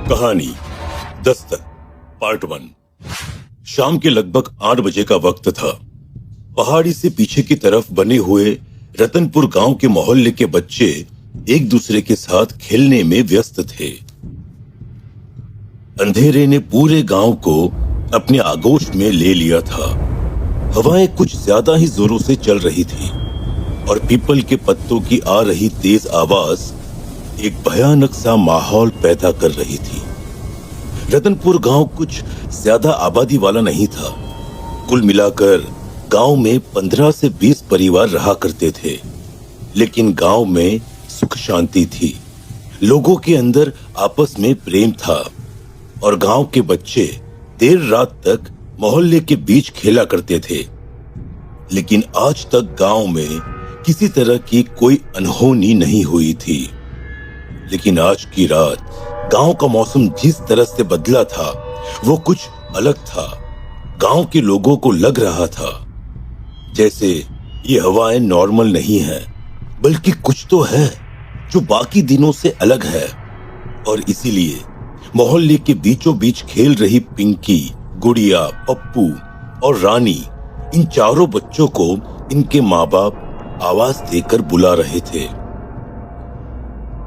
कहानी दस्तक पार्ट 1। शाम के लगभग 8 बजे का वक्त था। पहाड़ी से पीछे की तरफ बने हुए रतनपुर गांव के मोहल्ले के बच्चे एक दूसरे के साथ खेलने में व्यस्त थे। अंधेरे ने पूरे गांव को अपने आगोश में ले लिया था। हवाएं कुछ ज्यादा ही जोरों से चल रही थी और पीपल के पत्तों की आ रही तेज आवाज एक भयानक सा माहौल पैदा कर रही थी। रतनपुर गांव कुछ ज्यादा आबादी वाला नहीं था। कुल मिलाकर गांव में 15 से 20 परिवार रहा करते थे, लेकिन गांव में सुख शांति थी। लोगों के अंदर आपस में प्रेम था और गांव के बच्चे देर रात तक मोहल्ले के बीच खेला करते थे। लेकिन आज तक गांव में किसी तरह की कोई अनहोनी नहीं हुई थी। लेकिन आज की रात गांव का मौसम जिस तरह से बदला था वो कुछ अलग था। गांव के लोगों को लग रहा था जैसे ये हवाएं नॉर्मल नहीं है, बल्कि कुछ तो है जो बाकी दिनों से अलग है। और इसीलिए मोहल्ले के बीचों बीच खेल रही पिंकी, गुड़िया, पप्पू और रानी, इन चारों बच्चों को इनके माँ बाप आवाज देकर बुला रहे थे।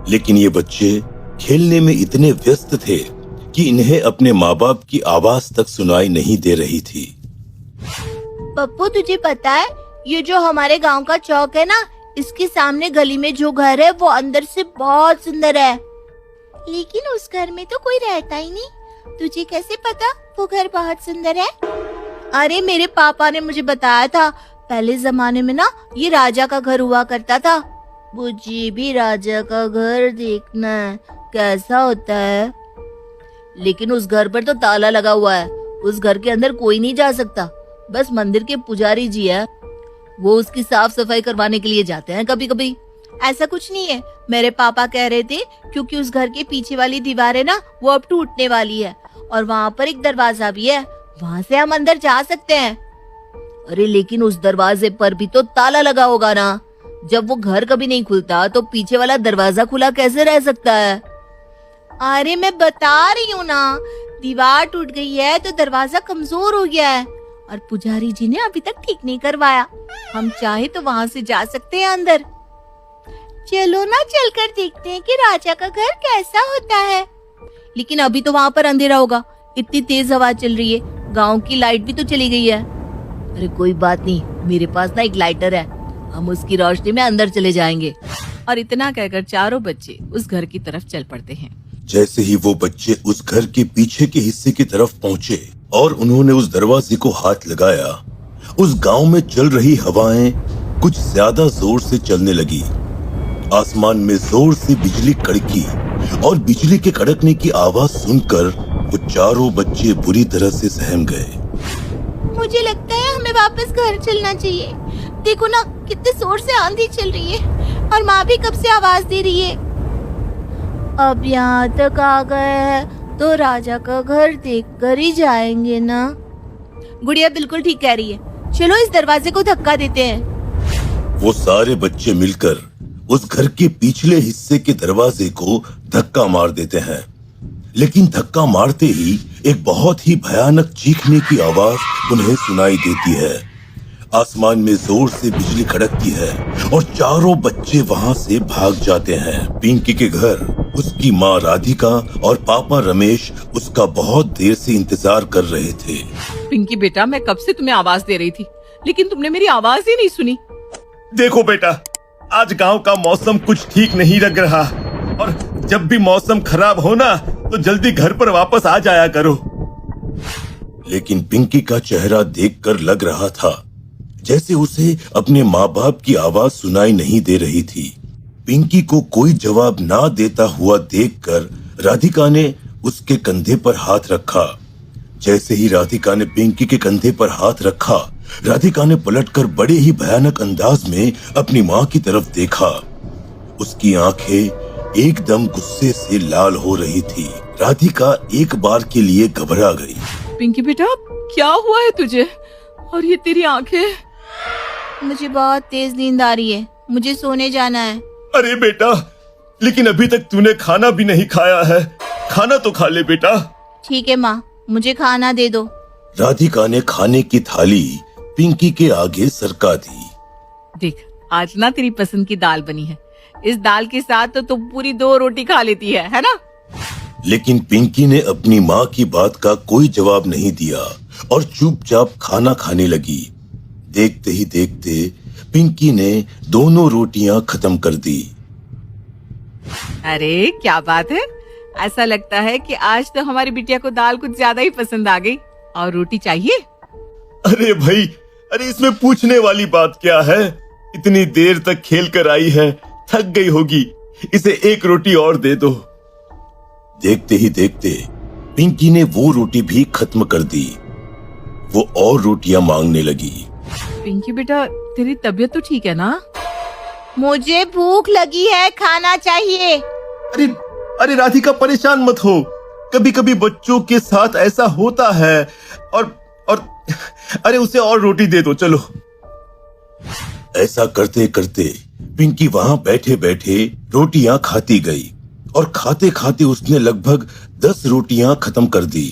लेकिन ये बच्चे खेलने में इतने व्यस्त थे कि इन्हें अपने माँ बाप की आवाज तक सुनाई नहीं दे रही थी। पप्पू, तुझे पता है ये जो हमारे गांव का चौक है ना, इसके सामने गली में जो घर है वो अंदर से बहुत सुंदर है। लेकिन उस घर में तो कोई रहता ही नहीं। तुझे कैसे पता वो घर बहुत सुंदर है? अरे मेरे पापा ने मुझे बताया था। पहले जमाने में ना ये राजा का घर हुआ करता था। मुझे भी राजा का घर देखना है, कैसा होता है। लेकिन उस घर पर तो ताला लगा हुआ है। उस घर के अंदर कोई नहीं जा सकता। बस मंदिर के पुजारी जी है, वो उसकी साफ सफाई करवाने के लिए जाते हैं कभी कभी। ऐसा कुछ नहीं है, मेरे पापा कह रहे थे, क्योंकि उस घर के पीछे वाली दीवार है ना, वो अब टूटने वाली है और वहाँ पर एक दरवाजा भी है, वहाँ से हम अंदर जा सकते हैं। अरे लेकिन उस दरवाजे पर भी तो ताला लगा होगा ना। जब वो घर कभी नहीं खुलता तो पीछे वाला दरवाजा खुला कैसे रह सकता है? अरे मैं बता रही हूँ ना, दीवार टूट गई है तो दरवाजा कमजोर हो गया है और पुजारी जी ने अभी तक ठीक नहीं करवाया। हम चाहे तो वहाँ से जा सकते हैं अंदर। चलो ना, चलकर देखते हैं कि राजा का घर कैसा होता है। लेकिन अभी तो वहाँ पर अंधेरा होगा, इतनी तेज हवा चल रही है, गाँव की लाइट भी तो चली गई है। अरे कोई बात नहीं, मेरे पास ना एक लाइटर है, हम उसकी रोशनी में अंदर चले जाएंगे। और इतना कहकर चारों बच्चे उस घर की तरफ चल पड़ते हैं। जैसे ही वो बच्चे उस घर के पीछे के हिस्से की तरफ पहुंचे और उन्होंने उस दरवाजे को हाथ लगाया, उस गांव में चल रही हवाएं कुछ ज्यादा जोर से चलने लगी। आसमान में जोर से बिजली कड़की और बिजली के कड़कने की आवाज सुनकर वो चारों बच्चे बुरी तरह से सहम गए। मुझे लगता है हमें वापस घर चलना चाहिए। देखो ना, कितने जोर से आंधी चल रही है और माँ भी कब से आवाज दे रही है। अब यहाँ तक आ गए हैं तो राजा का घर देखकर ही जाएंगे ना। गुड़िया बिल्कुल ठीक कह रही है, चलो इस दरवाजे को धक्का देते हैं। वो सारे बच्चे मिलकर उस घर के पिछले हिस्से के दरवाजे को धक्का मार देते हैं। लेकिन धक्का मारते ही एक बहुत ही भयानक चीखने की आवाज उन्हें सुनाई देती है। आसमान में जोर से बिजली कड़कती है और चारों बच्चे वहाँ से भाग जाते हैं। पिंकी के घर उसकी माँ राधिका और पापा रमेश उसका बहुत देर से इंतजार कर रहे थे। पिंकी बेटा, मैं कब से तुम्हें आवाज दे रही थी, लेकिन तुमने मेरी आवाज ही नहीं सुनी। देखो बेटा, आज गांव का मौसम कुछ ठीक नहीं लग रहा और जब भी मौसम खराब हो ना तो जल्दी घर पर वापस आ जाया करो। लेकिन पिंकी का चेहरा देखकर लग रहा था जैसे उसे अपने माँ बाप की आवाज सुनाई नहीं दे रही थी। पिंकी को कोई जवाब ना देता हुआ देखकर राधिका ने उसके कंधे पर हाथ रखा। जैसे ही राधिका ने पिंकी के कंधे पर हाथ रखा, राधिका ने पलटकर बड़े ही भयानक अंदाज में अपनी माँ की तरफ देखा। उसकी आंखें एकदम गुस्से से लाल हो रही थी। राधिका एक बार के लिए घबरा गई। पिंकी बेटा, क्या हुआ है तुझे? और ये तेरी आंखें? मुझे बहुत तेज नींद आ रही है, मुझे सोने जाना है। अरे बेटा, लेकिन अभी तक तूने खाना भी नहीं खाया है। खाना तो खा ले बेटा। ठीक है माँ, मुझे खाना दे दो। राधिका ने खाने की थाली पिंकी के आगे सरका दी। देख, आज ना तेरी पसंद की दाल बनी है। इस दाल के साथ तो तुम पूरी 2 रोटी खा लेती है ना? लेकिन पिंकी ने अपनी माँ की बात का कोई जवाब नहीं दिया और चुपचाप खाना खाने लगी। देखते ही देखते पिंकी ने दोनों रोटियां खत्म कर दी। अरे क्या बात है, ऐसा लगता है कि आज तो हमारी बिटिया को दाल कुछ ज्यादा ही पसंद आ गई। और रोटी चाहिए? अरे भाई, अरे इसमें पूछने वाली बात क्या है? इतनी देर तक खेल कर आई है, थक गई होगी, इसे 1 रोटी और दे दो। देखते ही देखते पिंकी ने वो रोटी भी खत्म कर दी। वो और रोटियां मांगने लगी। पिंकी बेटा, तेरी तबीयत तो ठीक है ना? मुझे भूख लगी है, खाना चाहिए। अरे अरे राधिका, परेशान मत हो, कभी कभी बच्चों के साथ ऐसा होता है। और अरे उसे और रोटी दे दो, चलो। ऐसा करते करते पिंकी वहां बैठे बैठे रोटियां खाती गई और खाते खाते उसने लगभग 10 रोटियां खत्म कर दी।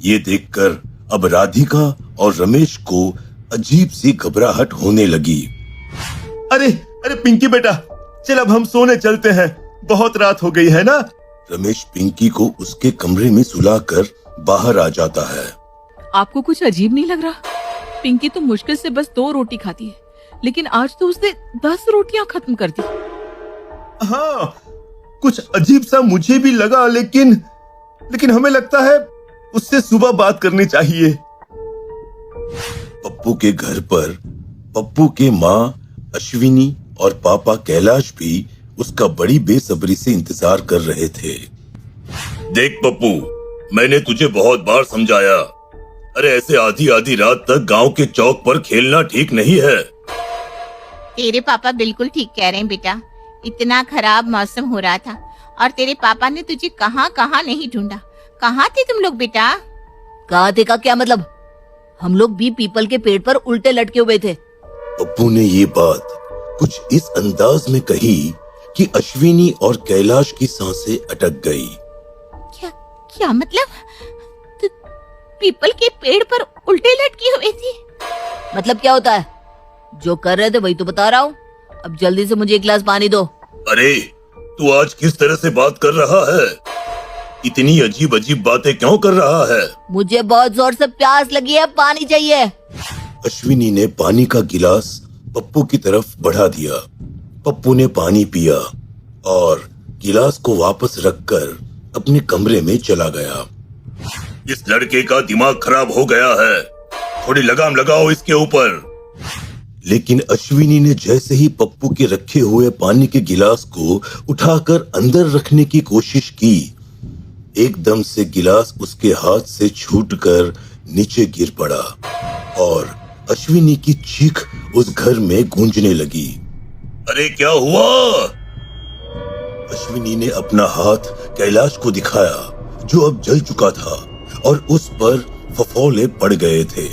ये देखकर अब राधिका और रमेश को अजीब सी घबराहट होने लगी। अरे अरे पिंकी बेटा, चल अब हम सोने चलते हैं, बहुत रात हो गई है ना। रमेश पिंकी को उसके कमरे में सुलाकर बाहर आ जाता है। आपको कुछ अजीब नहीं लग रहा? पिंकी तो मुश्किल से बस 2 रोटी खाती है, लेकिन आज तो उसने 10 रोटियां खत्म कर दी। हाँ, कुछ अजीब सा मुझे भी लगा, लेकिन हमें लगता है उससे सुबह बात करनी चाहिए। पप्पू के घर पर पप्पू के माँ अश्विनी और पापा कैलाश भी उसका बड़ी बेसब्री से इंतजार कर रहे थे। देख पप्पू, मैंने तुझे बहुत बार समझाया, अरे ऐसे आधी आधी रात तक गांव के चौक पर खेलना ठीक नहीं है। तेरे पापा बिल्कुल ठीक कह रहे हैं बेटा। इतना खराब मौसम हो रहा था और तेरे पापा ने तुझे कहाँ कहाँ नहीं ढूंढा। कहाँ थे तुम लोग बेटा? कहाँ थे का क्या मतलब? हम लोग भी पीपल के पेड़ पर उल्टे लटके हुए थे। पप्पू ने ये बात कुछ इस अंदाज में कही कि अश्विनी और कैलाश की सांसें अटक गई। क्या मतलब? तो पीपल के पेड़ पर उल्टे लटकी हुई थी? मतलब क्या होता है? जो कर रहे थे वही तो बता रहा हूँ। अब जल्दी से मुझे 1 गिलास पानी दो। अरे तू आज किस तरह से बात कर रहा है? इतनी अजीब अजीब बातें क्यों कर रहा है? मुझे बहुत जोर से प्यास लगी है, पानी चाहिए। अश्विनी ने पानी का गिलास पप्पू की तरफ बढ़ा दिया। पप्पू ने पानी पिया और गिलास को वापस रखकर अपने कमरे में चला गया। इस लड़के का दिमाग खराब हो गया है, थोड़ी लगाम लगाओ इसके ऊपर। लेकिन अश्विनी ने जैसे ही पप्पू के रखे हुए पानी के गिलास को उठाकर अंदर रखने की कोशिश की, एकदम से गिलास उसके हाथ से छूटकर नीचे गिर पड़ा और अश्विनी की चीख उस घर में गूंजने लगी। अरे क्या हुआ? अश्विनी ने अपना हाथ कैलाश को दिखाया जो अब जल चुका था और उस पर फफोले पड़ गए थे।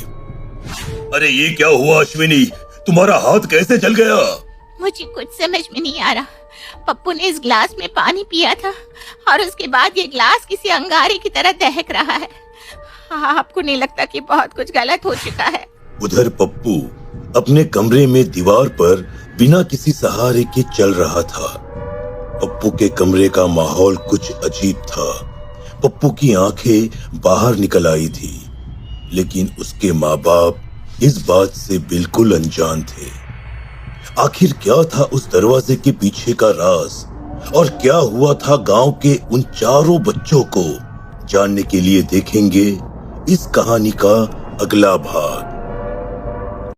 अरे ये क्या हुआ अश्विनी, तुम्हारा हाथ कैसे जल गया? मुझे कुछ समझ में नहीं आ रहा। पप्पू ने इस ग्लास में पानी पिया था और उसके बाद ये ग्लास किसी अंगारे की तरह दहक रहा है। आपको नहीं लगता कि बहुत कुछ गलत हो चुका है? उधर पप्पू अपने कमरे में दीवार पर बिना किसी सहारे के चल रहा था। पप्पू के कमरे का माहौल कुछ अजीब था। पप्पू की आंखें बाहर निकल आई थी, लेकिन उसके माँ बाप इस बात से बिल्कुल अनजान थे। आखिर क्या था उस दरवाजे के पीछे का राज और क्या हुआ था गांव के उन 4 बच्चों को? जानने के लिए देखेंगे इस कहानी का अगला भाग।